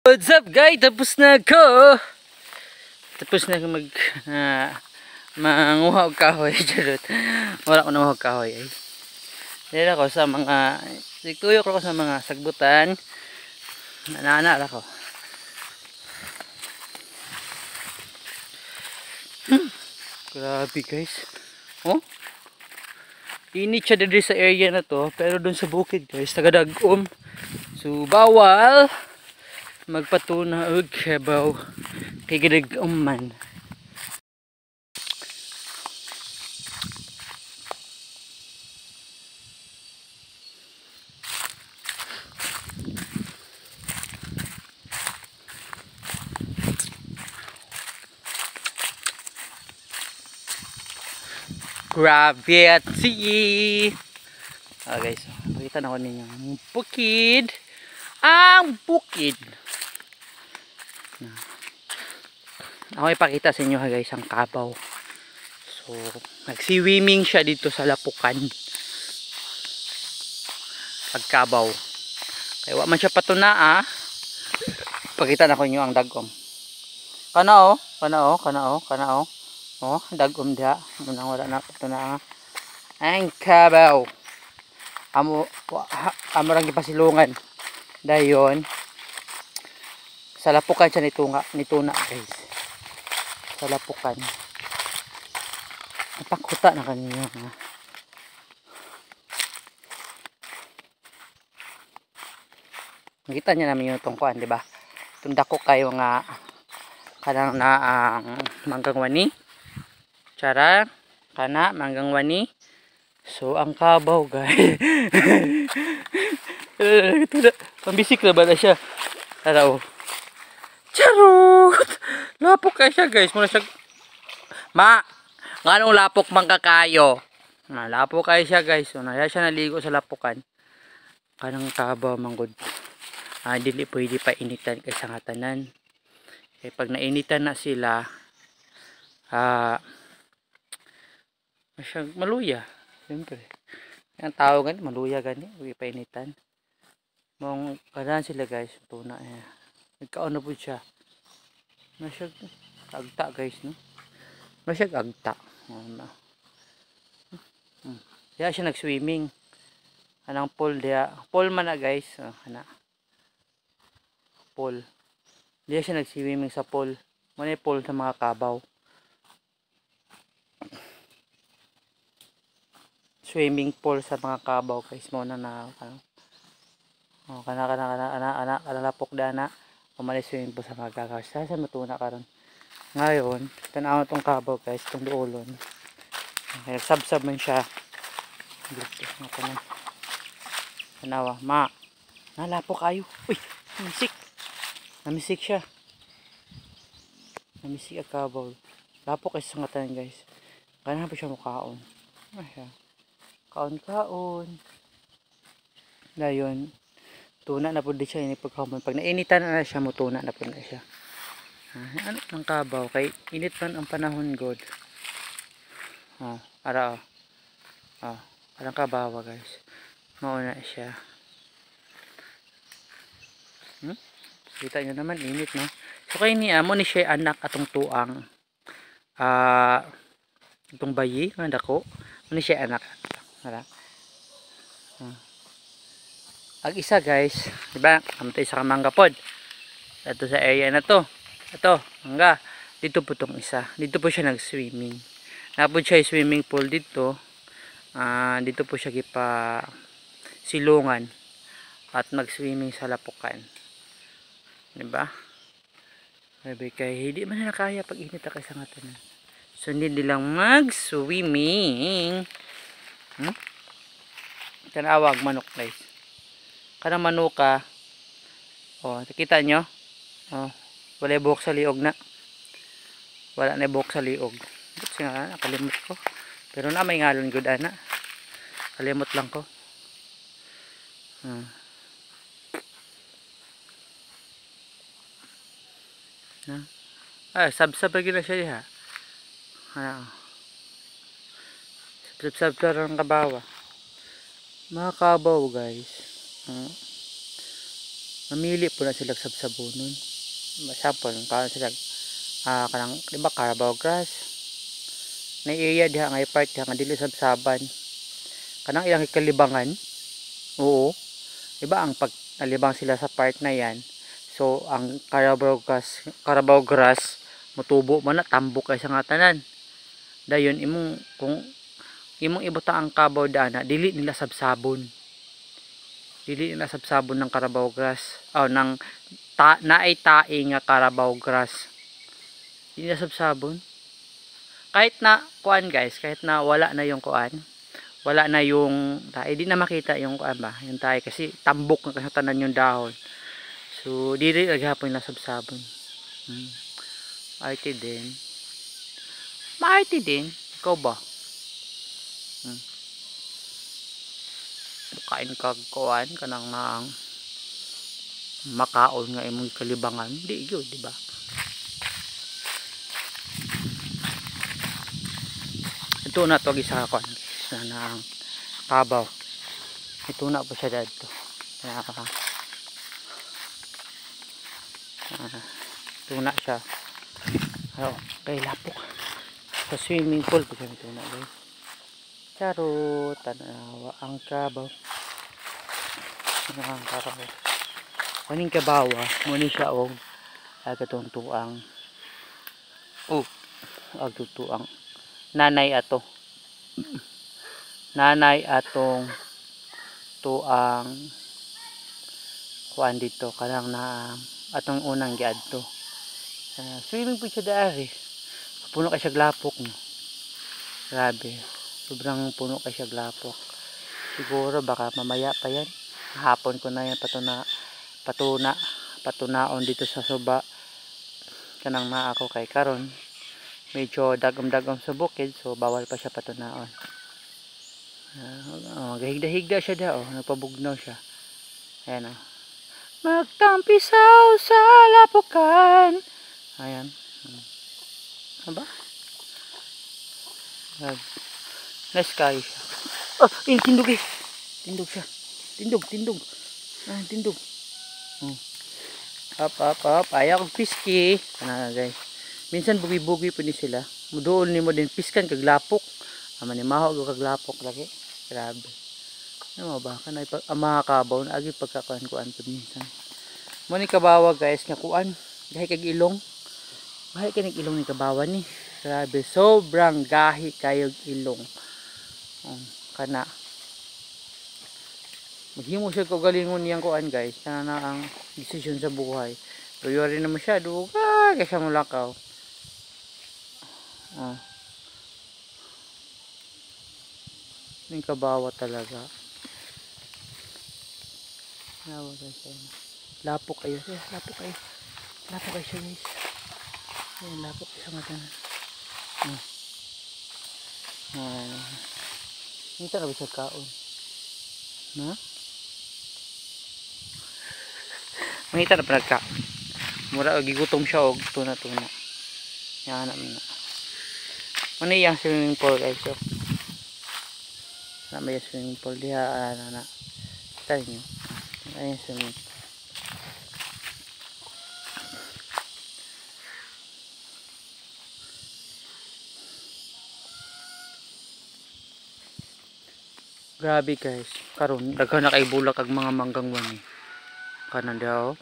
What's up guys? Tapos na ako. Tapos na ako manguha og kahoy. Charot. Wala ko na manguha og kahoy ay. Dili ako sa mga tuyo ko sa mga sagbutan. Nana ako. Grabe guys. Oh? Init siya dito sa area na to, pero doon sa bukid guys, taga-dagom. So bawal magpatuna og kabaw kay gidagom man. Grabe at see. Guys, makita na ko ninyo ang bukid. Ang bukid. Ako ipakita sa inyo guys ang kabaw. So, nagsi-swimming siya dito sa lapukan. Pagkabaw. Kaya wala man siya patuna Pakita na ko inyo ang dagom. Kana oh. Oh, dagom dia. Munang wala na patuna ang kabaw. Amo lang gipasilungan. Dayon sa lapukan siya nituna guys. Sa lapukan. Napakuta na kanina Nakita niya namin yung tungkuan, di ba? Tundako kayo nga kanang na ang manggang wani. Cara kana manggang wani. So ang kabaw guys. Pambisik na ba na siya? Taraw. Charot! Lapok kaya siya guys. Muna siya. Nganong lapok man kakayo? Lapok kaya siya guys. So naya siya naligo sa lapukan. Kanang kabaw manggod. Dili pwede pa initan kay sa ngatanan. Kaya pag nainitan na sila, maluya. Siyempre. Ang tao gani, maluya gani. Huwag pa initan. Mong kanan sila guys. Tuna niya. Nagkaon na po siya. Masyag agta guys. No? Masyag agta. Diya siya nag-swimming. Anang pool diya. Pool man na guys. Pool. Diya siya nag-swimming sa pool. Muna yung pool sa mga kabaw. Swimming pool sa mga kabaw guys. Muna na kanalapok dana. Umalis swimming pool sa mga kabaw. Saan matuna karon. Ngayon, tanaw itong kabaw guys. Itong duolon. Nagsabsab man siya. Tanawa. Nalapok kayo. Uy! Namisik siya. Namisik ang kabaw. Lapok kayo sa ngatan guys. Kaya pa siya mukhaon. Kaon. Dayon. Tuna na po di siya inipagkamon. Pag nainitan na siya, mutuna na po na siya. Ano ng kabaw? Kay init man ang panahon god. Parang kabawa guys. Mauna siya. Kita nyo naman init no. So kay ni amo ni siya anak atong tuang. Itong bayi nga dako. Ni siya anak. Ang isa guys, di ba? Amtay sa mangga pod. Ito sa area na to. Ito, mangga. Dito po tong isa. Dito po siya nag-swimming. Napod siya swimming pool dito. Dito po siya gipa silungan at mag-swimming sa lapukan. Di ba? Sabi kay hindi man na kaya pag init ka sa ngatan. So hindi lang mag-swimming. Kanawag manok guys. Kanang manuka. Nakita nyo? Wala buhok sa liog na. Wala na buhok sa liog. Kasi nga, nakalimot ko. Pero na may ngalon good ana. Kalimot lang ko. Sab-sab lagi na siya diha. Sab-sab lang ang kabawa. Mga kabaw guys. mamili po na sila sabsabunon. Masapon karon sila kanang di ba Carabao grass na area diha nga part diha nga dili sabsaban kanang ilang kalibangan. Oo, di ba ang pag nalibang sila sa part na yan, so ang Carabao grass mutubo man na tambok kay sa nga tanan. Dayon imong kung imong ibuta ang kabaw dana dili nila sabsabon, dili nila sabsabon ng Carabao grass ng naay tae nga Carabao grass, dili nila sabsabon. Kahit na kuan guys, kahit na wala na yung kuan, wala na yung tae, di na makita yung kuan ba, yung tae kasi tambok na kasatanan yung dahon. So dili naghapon nila sabsabon. Maarte din. Maarte din. Ikaw ba? Kain kag kuan kanang naang makaon nga imong kalibangan. Di gyud, di ba? Ito na to gisa kuan na naang kabaw. Ito na po siya dito. Ito na siya. Kay lapok. Sa swimming pool po siya ito na guys. Charot, tanawa ang kabaw. Ang kabaw. Kaning kabawa, muni siya og agatutuang. Agtutuang. Nanay ato. Nanay atong tuang kuan dito kanang na atong unang giadto. Swimming po siya dari. Puno kay siya glapok no. Grabe. Sobrang puno kay siya glapok. Siguro baka mamaya pa yan. Hapon ko na yan patunaon dito sa suba. Kanang na ako kay karon. Medyo dagom-dagom sa bukid so bawal pa siya patunaon. Gahigda-higda siya daw. Nagpabugnaw siya. Ayan o. Magtampisaw sa lapukan. Ayan. Aba? Nice kayo siya. Tindog eh. Tindog siya. Tindog. Tindog. Up. Ayaw kong piski. Guys. Minsan bugi-bugi po ni sila. Mudoon ni mo din piskan kag lapok. Manimaho kag lapok lagi. Grabe. Ano ba? Kanay mga kabaw na agi pagkakuan-kuan po minsan. Mo ni kabawa guys nga kuan. Gahi kag ilong. Gahi kag ilong ni kabawa ni. Grabe, sobrang gahi kayog ilong. Kana. Maghimo siya ko galingon niyang kuan guys. Kana na ang desisyon sa buhay. Tuyo rin naman siya. Dugay kaya siya mulakaw. Yung kabawa talaga. Lapok kayo. Lapok kayo siya guys. Ayan, lapok siya nga dyan. Hindi na ba siya kaon? Mangita na pa nagka. Mura gigutom siya og tuna. Yan na. Ano yung swimming pool guys? So, may swimming pool diha na. Tayo nyo. Ayan swimming pool. Grabe guys. Karon daghan na kay bulak ang mga manggang wani. Kanan daw.